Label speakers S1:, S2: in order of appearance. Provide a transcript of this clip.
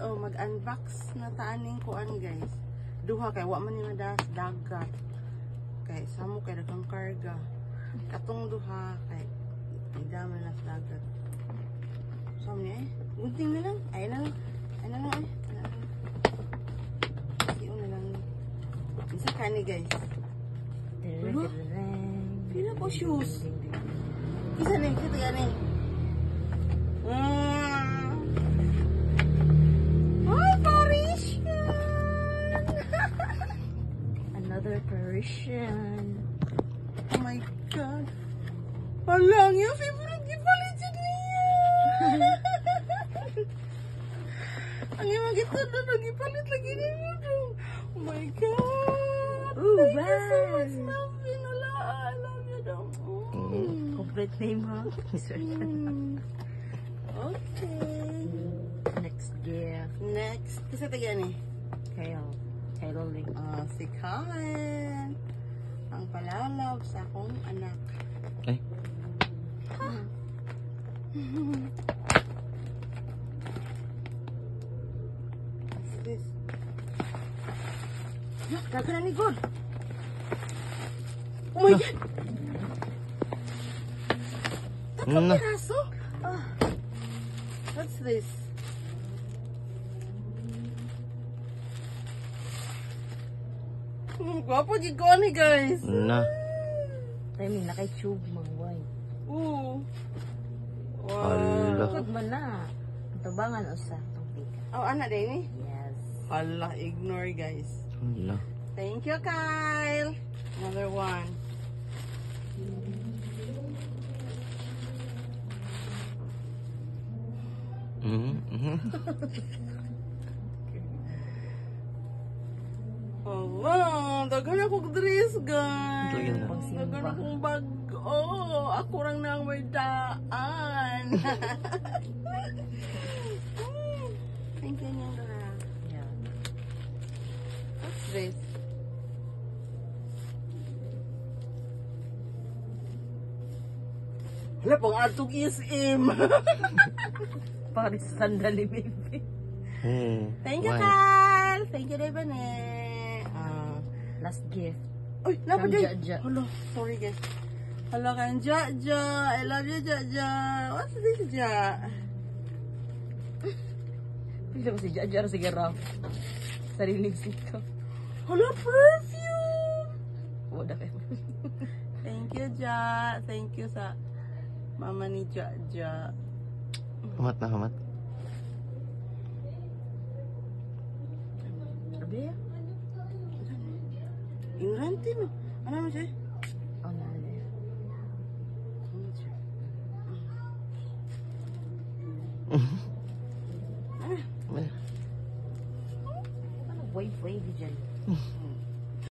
S1: oh, mag-unbox na taaning kuan guys. Duha kay wa man ni madas dagat. Kay samo kay daghang karga. Katong duha kay ida man nas dagat. So ni gunting na lang. Ay na lang. Ay na lang eh. Siyo na lang. Isa kani guys. Pila po shoes. Isa ni kita gani. Hi Parisian.
S2: Another Parisian.
S1: Oh my god. Alang yung favorite gipalit siya niya. Ang imang gito na nagipalit lagi niya. Oh my god.
S2: Ooh,
S1: Thank you so
S2: wow.
S1: much, Navin. Ala, I love you daw.
S2: Complete name, ha?
S1: Okay.
S2: Next gift.
S1: Next. Kasi tagayan eh.
S2: Kyle. Kyle Ling.
S1: Si Karen. Ang palalab sa akong anak.
S3: Ay.
S1: What's this? Yak, gagana ni God. Oh my God! Tatlong
S3: Na.
S1: piraso? What's this? Gwapo di ko ni guys.
S3: Na.
S2: I mean, naka-tube, mga wine.
S1: Ooh. Wow.
S3: Ala.
S2: Good man na. Tubangan usa tong pika.
S1: Oh, anak din eh?
S2: Yes.
S1: Hala, ignore guys.
S3: Ala.
S1: Thank you, Kyle. Another one. Hala, daghan akong dress, guys.
S3: Lagyan na.
S1: Daghan akong bag. Oh, ako lang nang may daan. Thank you, Nora.
S2: Yeah.
S1: What's this? Hala, pang atong SM.
S2: Para sa sandali, baby.
S1: Thank you,
S3: Why?
S1: Kyle. Thank you, Devane.
S2: Last gift.
S1: Uy, napa
S2: From
S1: din?
S2: Jaja.
S1: Hala, sorry guys. Hala kang Jaja. I love you, Jaja. What's this, Ja?
S2: Pila ko si Jajar, sige Raf. Sariling sika.
S1: Hala, perfume.
S2: Wala kayo.
S1: Thank you, Ja. Thank you sa mama ni Jaja.
S3: Hamat na, hamat.
S2: Sabi ya?
S1: Ignorante, no? Ano naman siya?
S2: Oh, naalala.
S3: Wala.
S2: Ano, wave-wave dyan.